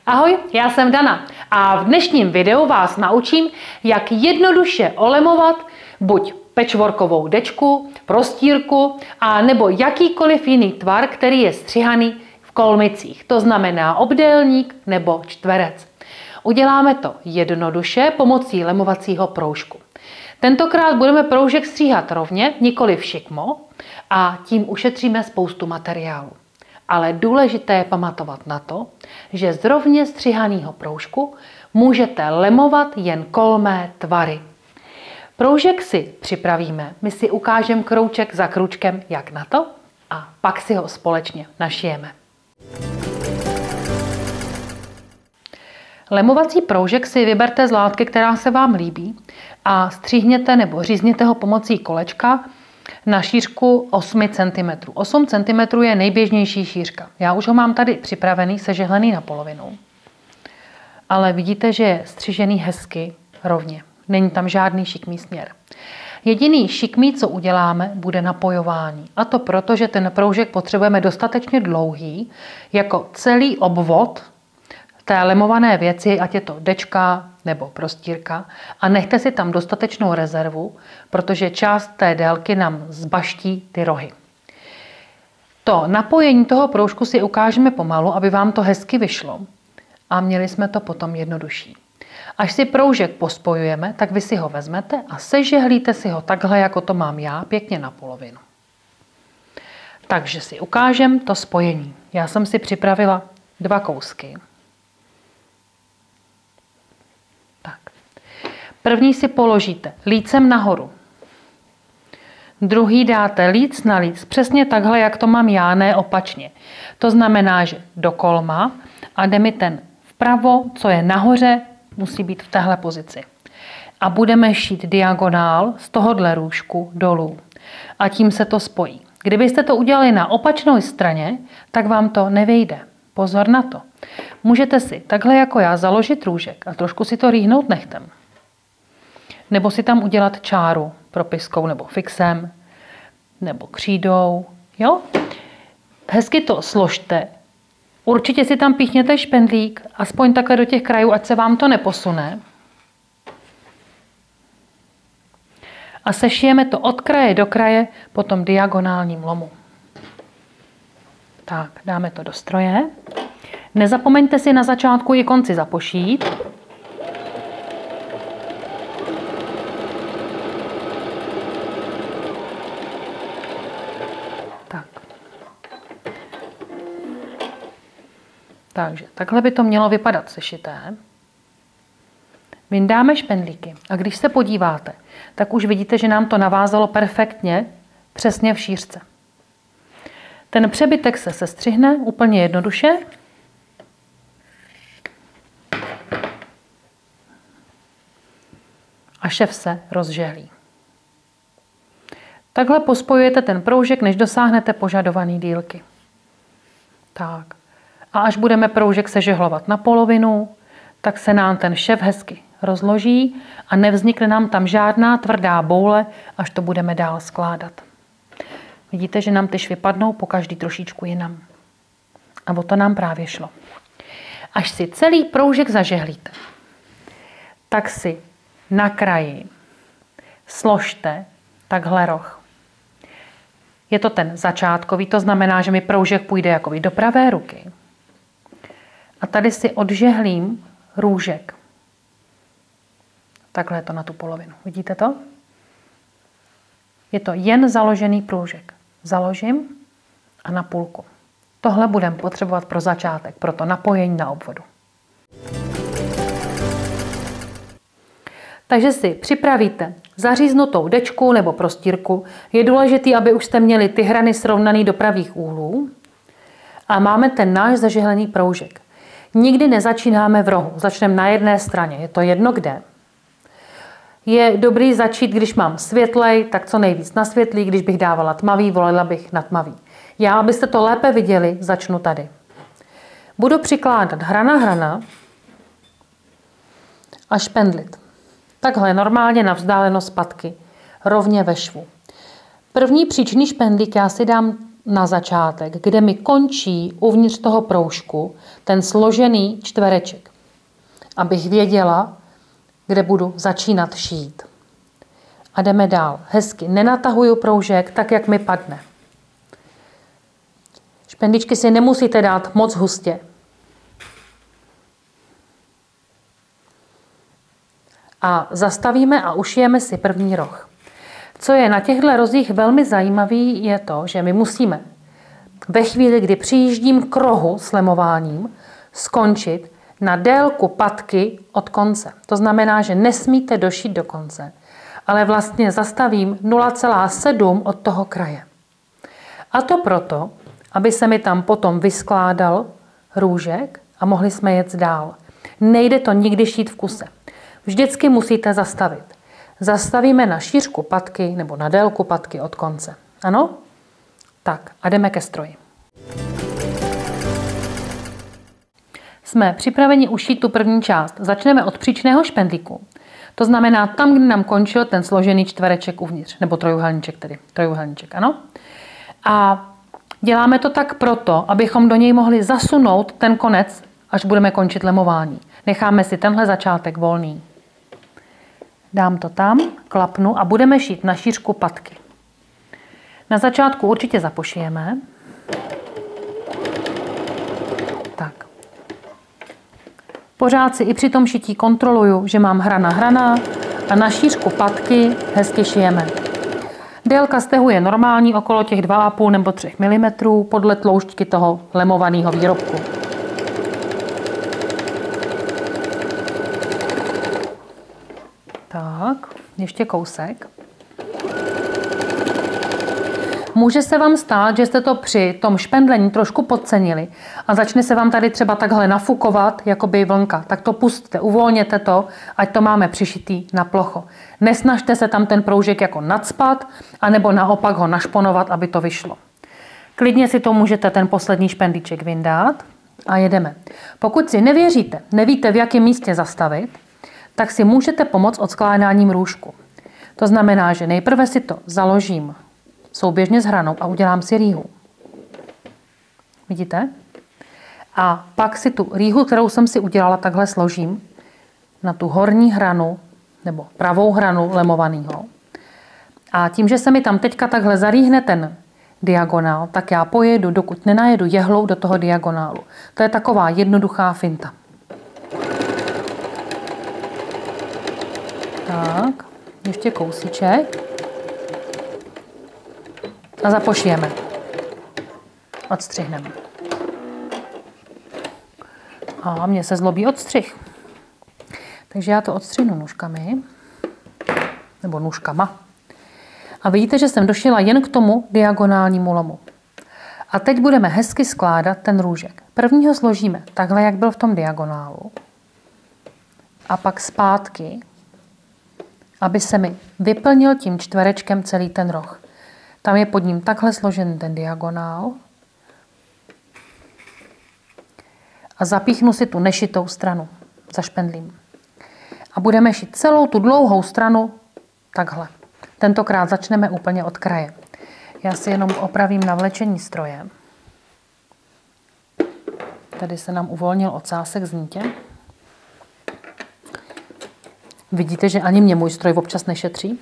Ahoj, já jsem Dana a v dnešním videu vás naučím, jak jednoduše olemovat buď patchworkovou dečku, prostírku a nebo jakýkoliv jiný tvar, který je střihaný v kolmicích. To znamená obdélník nebo čtverec. Uděláme to jednoduše pomocí lemovacího proužku. Tentokrát budeme proužek stříhat rovně, nikoliv šikmo, a tím ušetříme spoustu materiálu. Ale důležité je pamatovat na to, že z rovně střihaného proužku můžete lemovat jen kolmé tvary. Proužek si připravíme, my si ukážeme kroužek za kručkem, jak na to, a pak si ho společně našijeme. Lemovací proužek si vyberte z látky, která se vám líbí, a stříhněte nebo řízněte ho pomocí kolečka na šířku 8 cm. 8 cm je nejběžnější šířka. Já už ho mám tady připravený, sežehlený na polovinu. Ale vidíte, že je střižený hezky rovně. Není tam žádný šikmý směr. Jediný šikmý, co uděláme, bude napojování. A to proto, že ten proužek potřebujeme dostatečně dlouhý, jako celý obvod té lemované věci, ať je to dečka nebo prostírka, a nechte si tam dostatečnou rezervu, protože část té délky nám zbaští ty rohy. To napojení toho proužku si ukážeme pomalu, aby vám to hezky vyšlo a měli jsme to potom jednodušší. Až si proužek pospojujeme, tak vy si ho vezmete a sežehlíte si ho takhle, jako to mám já, pěkně na polovinu. Takže si ukážem to spojení. Já jsem si připravila 2 kousky. První si položíte lícem nahoru. Druhý dáte líc na líc, přesně takhle, jak to mám já, ne opačně. To znamená, že do kolma a jde mi ten vpravo, co je nahoře, musí být v téhle pozici. A budeme šít diagonál z tohohle růžku dolů. A tím se to spojí. Kdybyste to udělali na opačné straně, tak vám to nevyjde. Pozor na to. Můžete si takhle jako já založit růžek a trošku si to rýhnout nechtem. Nebo si tam udělat čáru propiskou nebo fixem, nebo křídou. Jo? Hezky to složte. Určitě si tam píchněte špendlík, aspoň takhle do těch krajů, ať se vám to neposune. A sešijeme to od kraje do kraje po tom diagonálním lomu. Tak, dáme to do stroje. Nezapomeňte si na začátku i konci zapošít. Takže takhle by to mělo vypadat sešité. Vyndáme špendlíky a když se podíváte, tak už vidíte, že nám to navázalo perfektně, přesně v šířce. Ten přebytek se sestřihne úplně jednoduše. A šev se rozžehlí. Takhle pospojujete ten proužek, než dosáhnete požadované dílky. Tak. A až budeme proužek sežehlovat na polovinu, tak se nám ten šev hezky rozloží a nevznikne nám tam žádná tvrdá boule, až to budeme dál skládat. Vidíte, že nám ty švy padnou po každý trošičku jinam. A o to nám právě šlo. Až si celý proužek zažehlíte, tak si na kraji složte takhle roh. Je to ten začátkový, to znamená, že mi proužek půjde jakoby do pravé ruky. A tady si odžehlím růžek. Takhle je to na tu polovinu. Vidíte to? Je to jen založený proužek. Založím a na půlku. Tohle budeme potřebovat pro začátek, pro to napojení na obvodu. Takže si připravíte zaříznutou dečku nebo prostírku. Je důležité, aby už jste měli ty hrany srovnaný do pravých úhlů. A máme ten náš zažehlený proužek. Nikdy nezačínáme v rohu, začneme na jedné straně, je to jedno kde. Je dobrý začít, když mám světlej, tak co nejvíc na světlý, když bych dávala tmavý, volila bych na tmavý. Já, abyste to lépe viděli, začnu tady. Budu přikládat hrana a špendlit. Takhle normálně na vzdálenost patky, rovně ve švu. První příčný špendlík já si dám na začátek, kde mi končí uvnitř toho proužku ten složený čtvereček, abych věděla, kde budu začínat šít. A jdeme dál. Hezky nenatahuju proužek tak, jak mi padne. Špendičky si nemusíte dát moc hustě. A zastavíme a ušijeme si první roh. Co je na těchto rozích velmi zajímavý, je to, že my musíme ve chvíli, kdy přijíždím k rohu s lemováním, skončit na délku patky od konce. To znamená, že nesmíte došít do konce, ale vlastně zastavím 0,7 od toho kraje. A to proto, aby se mi tam potom vyskládal růžek a mohli jsme jet dál. Nejde to nikdy šít v kuse. Vždycky musíte zastavit. Zastavíme na šířku patky nebo na délku patky od konce. Ano? Tak a jdeme ke stroji. Jsme připraveni ušít tu první část. Začneme od příčného špendlíku. To znamená tam, kde nám končil ten složený čtvereček uvnitř. Nebo trojuhelníček tedy. Trojuhelníček, ano? A děláme to tak proto, abychom do něj mohli zasunout ten konec, až budeme končit lemování. Necháme si tenhle začátek volný. Dám to tam, klapnu a budeme šít na šířku patky. Na začátku určitě zapošijeme. Tak. Pořád si i při tom šití kontroluju, že mám hrana a na šířku patky hezky šijeme. Délka stehu je normální okolo těch 2,5 nebo 3 mm podle tloušťky toho lemovaného výrobku. Tak, ještě kousek. Může se vám stát, že jste to při tom špendlení trošku podcenili a začne se vám tady třeba takhle nafukovat, jako by vlnka. Tak to pusťte, uvolněte to, ať to máme přišitý na plocho. Nesnažte se tam ten proužek jako nacpat, anebo naopak ho našponovat, aby to vyšlo. Klidně si to můžete ten poslední špendlíček vyndat a jedeme. Pokud si nevěříte, nevíte, v jakém místě zastavit, tak si můžete pomoct odskládáním růžku. To znamená, že nejprve si to založím souběžně s hranou a udělám si rýhu. Vidíte? A pak si tu rýhu, kterou jsem si udělala, takhle složím na tu horní hranu nebo pravou hranu lemovaného. A tím, že se mi tam teďka takhle zarýhne ten diagonál, tak já pojedu, dokud nenajedu jehlou do toho diagonálu. To je taková jednoduchá finta. Tak, ještě kousíček. A zapošijeme. Odstřihneme. A mě se zlobí odstřih. Takže já to odstřihnu nůžkami. Nebo nůžkama. A vidíte, že jsem došila jen k tomu diagonálnímu lomu. A teď budeme hezky skládat ten růžek. První ho složíme takhle, jak byl v tom diagonálu. A pak zpátky, aby se mi vyplnil tím čtverečkem celý ten roh. Tam je pod ním takhle složen ten diagonál. A zapíchnu si tu nešitou stranu za špendlím. A budeme šít celou tu dlouhou stranu takhle. Tentokrát začneme úplně od kraje. Já si jenom opravím navlečení stroje. Tady se nám uvolnil ocásek z nitě. Vidíte, že ani mě můj stroj občas nešetří?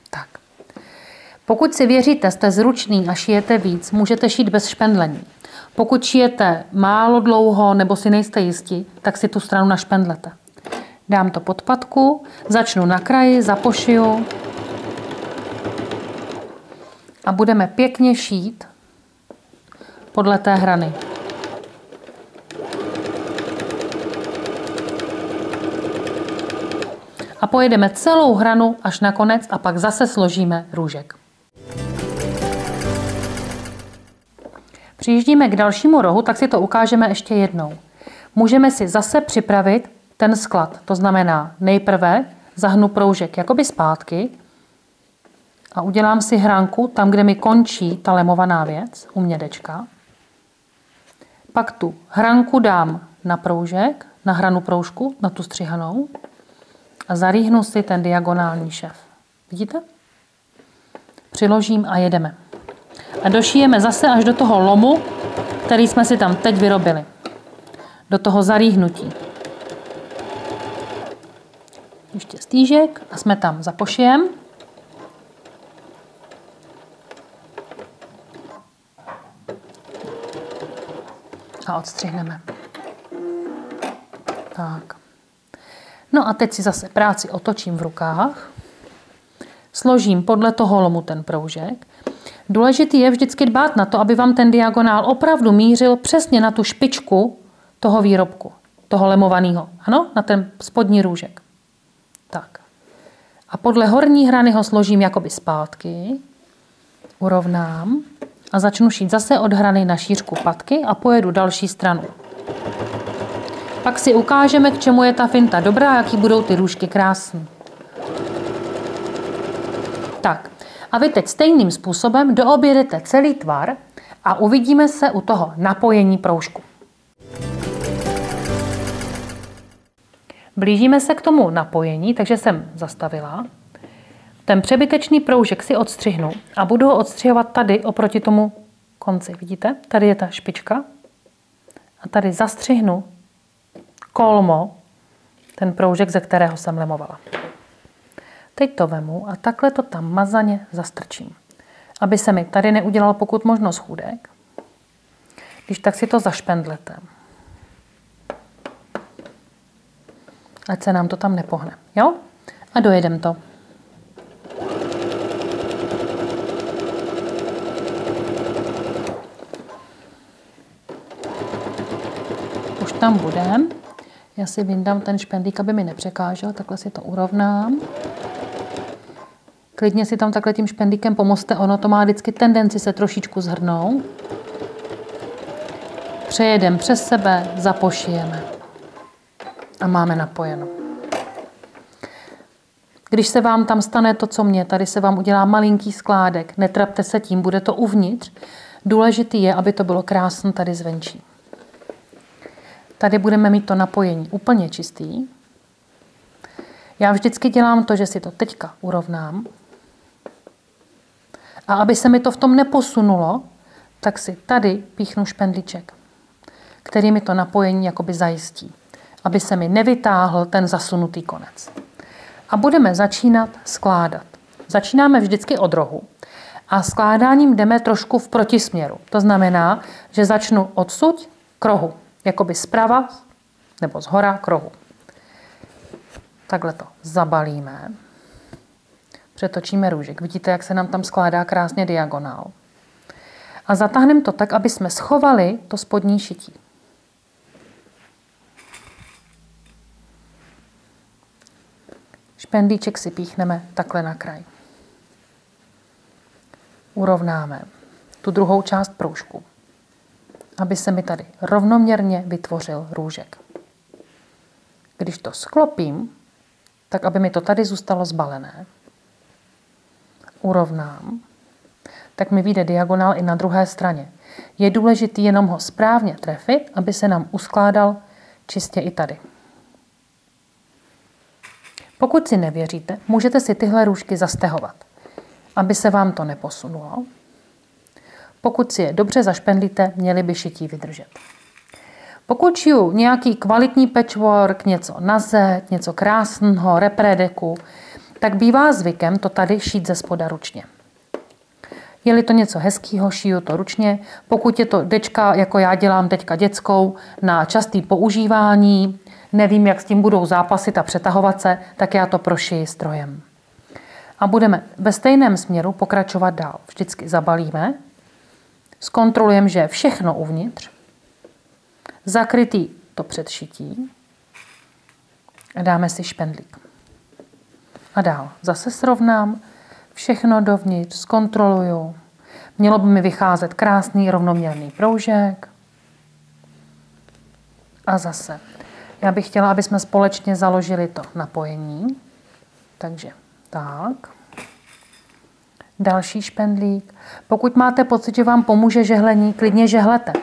Tak. Pokud si věříte, jste zručný a šijete víc, můžete šít bez špendlení. Pokud šijete málo dlouho nebo si nejste jistí, tak si tu stranu našpendlete. Dám to pod patku, začnu na kraji, zapošiju a budeme pěkně šít podle té hrany. A pojedeme celou hranu až na konec a pak zase složíme růžek. Přijíždíme k dalšímu rohu, tak si to ukážeme ještě jednou. Můžeme si zase připravit ten sklad. To znamená, nejprve zahnu proužek jakoby zpátky a udělám si hranku tam, kde mi končí ta lemovaná věc, u mědečka. Pak tu hranku dám na proužek, na hranu proužku, na tu střihanou a zarýhnu si ten diagonální šev. Vidíte? přiložím a jedeme. A došijeme zase až do toho lomu, který jsme si tam teď vyrobili. Do toho zarýhnutí. Ještě stýžek a jsme tam za pošijem. A odstřihneme. Tak. No a teď si zase práci otočím v rukách. Složím podle toho lomu ten proužek. Důležitý je vždycky dbát na to, aby vám ten diagonál opravdu mířil přesně na tu špičku toho výrobku, toho lemovaného. Ano, na ten spodní růžek. Tak. A podle horní hrany ho složím jakoby zpátky. Urovnám a začnu šít zase od hrany na šířku patky a pojedu další stranu. Pak si ukážeme, k čemu je ta finta dobrá, jaký budou ty růžky krásné. Tak. A vy teď stejným způsobem doobjedete celý tvar a uvidíme se u toho napojení proužku. Blížíme se k tomu napojení, takže jsem zastavila. Ten přebytečný proužek si odstřihnu a budu ho odstřihovat tady oproti tomu konci. Vidíte? Tady je ta špička. A tady zastřihnu kolmo, ten proužek, ze kterého jsem lemovala. Teď to vemu a takhle to tam mazaně zastrčím. Aby se mi tady neudělal pokud možno schůdek. Když tak si to zašpendlete. Ať se nám to tam nepohne. Jo? A dojedem to. Už tam budem. Já si vyndám ten špendlík, aby mi nepřekážel. Takhle si to urovnám. Klidně si tam takhle tím špendlíkem pomozte. Ono to má vždycky tendenci se trošičku zhrnout. Přejedem přes sebe, zapošijeme. A máme napojeno. Když se vám tam stane to, co mě, tady se vám udělá malinký skládek, netrapte se tím, bude to uvnitř. Důležitý je, aby to bylo krásné tady zvenčí. Tady budeme mít to napojení úplně čistý. Já vždycky dělám to, že si to teďka urovnám. A aby se mi to v tom neposunulo, tak si tady píchnu špendlíček, který mi to napojení jakoby zajistí. Aby se mi nevytáhl ten zasunutý konec. A budeme začínat skládat. Začínáme vždycky od rohu. A skládáním jdeme trošku v protisměru. To znamená, že začnu odsud k rohu. Jakoby zprava nebo zhora k rohu. Takhle to zabalíme. Přetočíme růžek. Vidíte, jak se nám tam skládá krásně diagonál. A zatáhneme to tak, aby jsme schovali to spodní šití. Špendlíček si píchneme takhle na kraj. Urovnáme tu druhou část proužku, aby se mi tady rovnoměrně vytvořil růžek. Když to sklopím, tak aby mi to tady zůstalo zbalené, urovnám, tak mi vyjde diagonál i na druhé straně. Je důležité jenom ho správně trefit, aby se nám uskládal čistě i tady. Pokud si nevěříte, můžete si tyhle růžky zastehovat, aby se vám to neposunulo. Pokud si je dobře zašpendlíte, měli by šití vydržet. Pokud šiju nějaký kvalitní patchwork, něco na zeď, něco krásného, repredeku, tak bývá zvykem to tady šít ze spoda ručně. Je-li to něco hezkého, šiju to ručně. Pokud je to dečka, jako já dělám teďka dětskou, na častý používání, nevím, jak s tím budou zápasit a přetahovat se, tak já to prošiji strojem. A budeme ve stejném směru pokračovat dál. Vždycky zabalíme, zkontrolujeme, že je všechno uvnitř, zakrytý to předšití a dáme si špendlík. A dál zase srovnám, všechno dovnitř, zkontroluju. Mělo by mi vycházet krásný rovnoměrný proužek. A zase. Já bych chtěla, aby jsme společně založili to napojení. Takže tak. Další špendlík. Pokud máte pocit, že vám pomůže žehlení, klidně žehlete.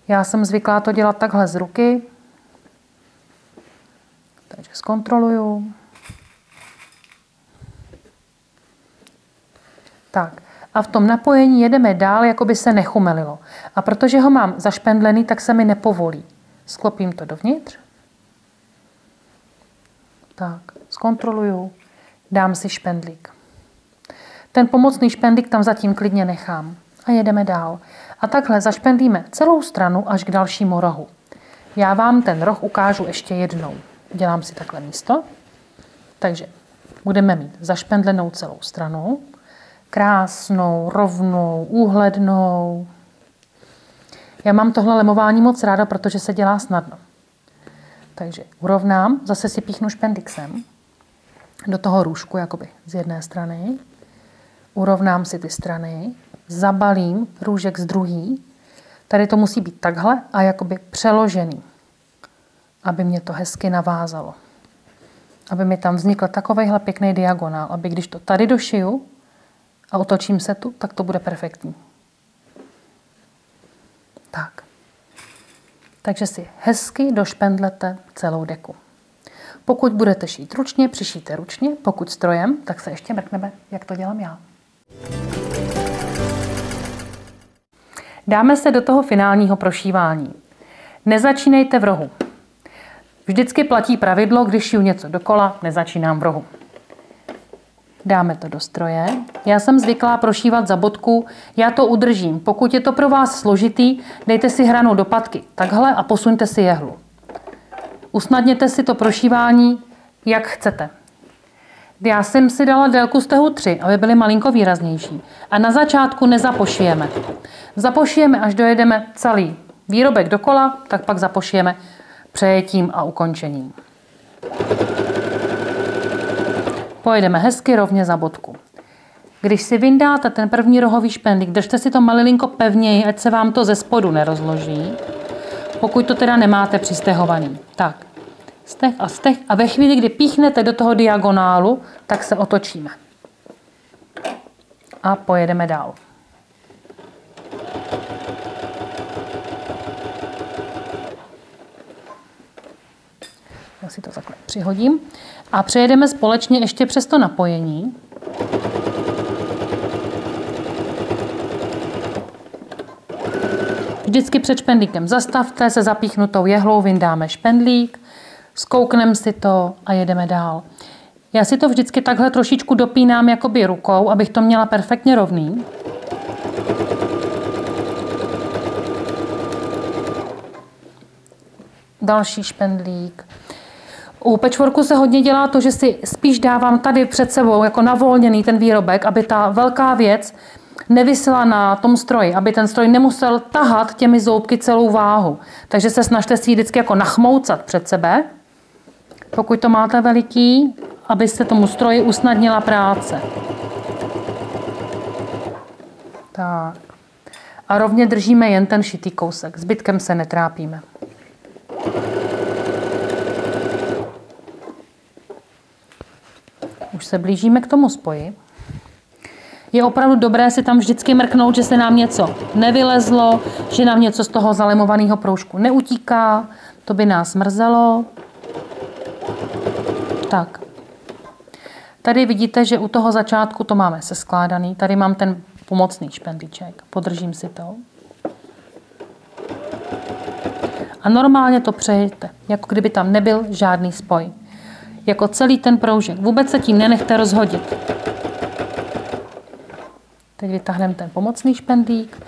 Já jsem zvyklá to dělat takhle z ruky. Takže zkontroluju. Tak. A v tom napojení jedeme dál, jako by se nechumelilo. A protože ho mám zašpendlený, tak se mi nepovolí. Sklopím to dovnitř. Tak, zkontroluju. Dám si špendlík. Ten pomocný špendlík tam zatím klidně nechám. A jedeme dál. A takhle zašpendlíme celou stranu až k dalšímu rohu. Já vám ten roh ukážu ještě jednou. Dělám si takhle místo. Takže budeme mít zašpendlenou celou stranu. Krásnou, rovnou, úhlednou. Já mám tohle lemování moc ráda, protože se dělá snadno. Takže urovnám, zase si píchnu špendlík sem, do toho růžku, jakoby z jedné strany. Urovnám si ty strany, zabalím růžek z druhý. Tady to musí být takhle a jakoby přeložený, aby mě to hezky navázalo. Aby mi tam vznikl takovejhle pěkný diagonál, aby když to tady došiju a otočím se tu, tak to bude perfektní. Tak. Takže si hezky došpendlete celou deku. Pokud budete šít ručně, přišijte ručně. Pokud strojem, tak se ještě mrkneme, jak to dělám já. Dáme se do toho finálního prošívání. Nezačínejte v rohu. Vždycky platí pravidlo, když šiju něco dokola, nezačínám v rohu. Dáme to do stroje. Já jsem zvyklá prošívat za bodku, já to udržím. Pokud je to pro vás složitý, dejte si hranu do patky takhle a posuňte si jehlu. Usnadněte si to prošívání, jak chcete. Já jsem si dala délku stehu 3, aby byly malinko výraznější. A na začátku nezapošijeme. Zapošijeme, až dojedeme celý výrobek dokola, tak pak zapošijeme přejetím a ukončením. Pojedeme hezky rovně za bodku. Když si vyndáte ten první rohový špendlík, držte si to malilinko pevněji, ať se vám to ze spodu nerozloží. Pokud to teda nemáte přistehovaný. Tak, steh a ve chvíli, kdy píchnete do toho diagonálu, tak se otočíme. A pojedeme dál. Já si to takhle přihodím. A přejedeme společně ještě přes to napojení. Vždycky před špendlíkem zastavte, se zapíchnutou jehlou vyndáme špendlík, zkoukneme si to a jedeme dál. Já si to vždycky takhle trošičku dopínám jakoby rukou, abych to měla perfektně rovný. Další špendlík. U patchworku se hodně dělá to, že si spíš dávám tady před sebou jako navolněný ten výrobek, aby ta velká věc nevisela na tom stroji, aby ten stroj nemusel tahat těmi zoubky celou váhu. Takže se snažte si ji vždycky jako nachmoucat před sebe, pokud to máte veliký, abyste tomu stroji usnadnila práce. Tak. A rovně držíme jen ten šitý kousek, zbytkem se netrápíme. Už se blížíme k tomu spoji. Je opravdu dobré si tam vždycky mrknout, že se nám něco nevylezlo, že nám něco z toho zalemovaného proužku neutíká. To by nás mrzelo. Tak. Tady vidíte, že u toho začátku to máme seskládaný. Tady mám ten pomocný špendlíček. Podržím si to. A normálně to přejete, jako kdyby tam nebyl žádný spoj. Jako celý ten proužek. Vůbec se tím nenechte rozhodit. Teď vytáhneme ten pomocný špendlík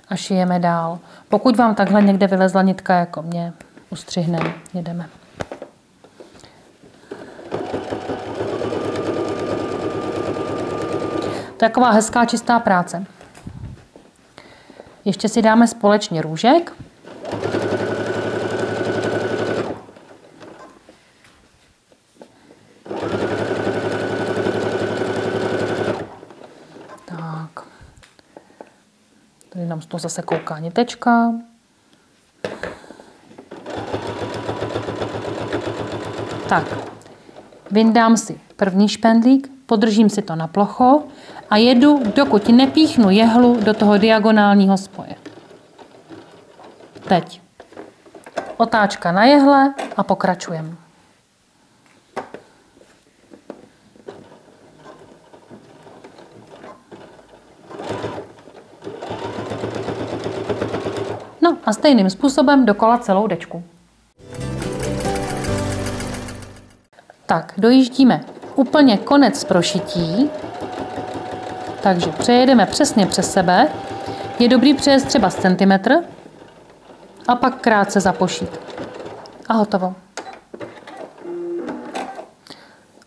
a šijeme dál. Pokud vám takhle někde vylezla nitka jako mě, ustřihneme, jedeme. To je taková hezká čistá práce. Ještě si dáme společně růžek. Tady nám z toho zase kouká nitečka. Tak, vyndám si první špendlík, podržím si to na plocho a jedu, dokud nepíchnu jehlu do toho diagonálního spoje. Teď. Otáčka na jehle a pokračujeme. No a stejným způsobem dokola celou dečku. Tak, dojíždíme úplně konec prošití, takže přejedeme přesně přes sebe. Je dobrý přejezd třeba centimetr a pak krátce zapošít. A hotovo.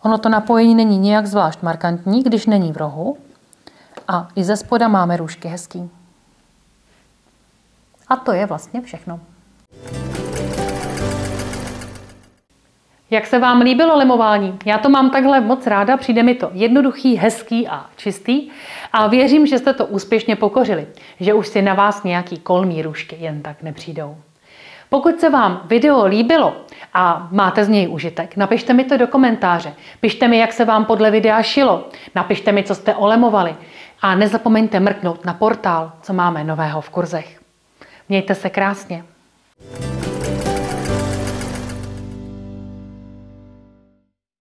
Ono to napojení není nijak zvlášť markantní, když není v rohu. A i ze spoda máme růžky hezký. A to je vlastně všechno. Jak se vám líbilo lemování? Já to mám takhle moc ráda, přijde mi to jednoduchý, hezký a čistý a věřím, že jste to úspěšně pokořili, že už si na vás nějaký kolmí růžky jen tak nepřijdou. Pokud se vám video líbilo a máte z něj užitek, napište mi to do komentáře. Pište mi, jak se vám podle videa šilo. Napište mi, co jste olemovali. A nezapomeňte mrknout na portál, co máme nového v kurzech. Mějte se krásně.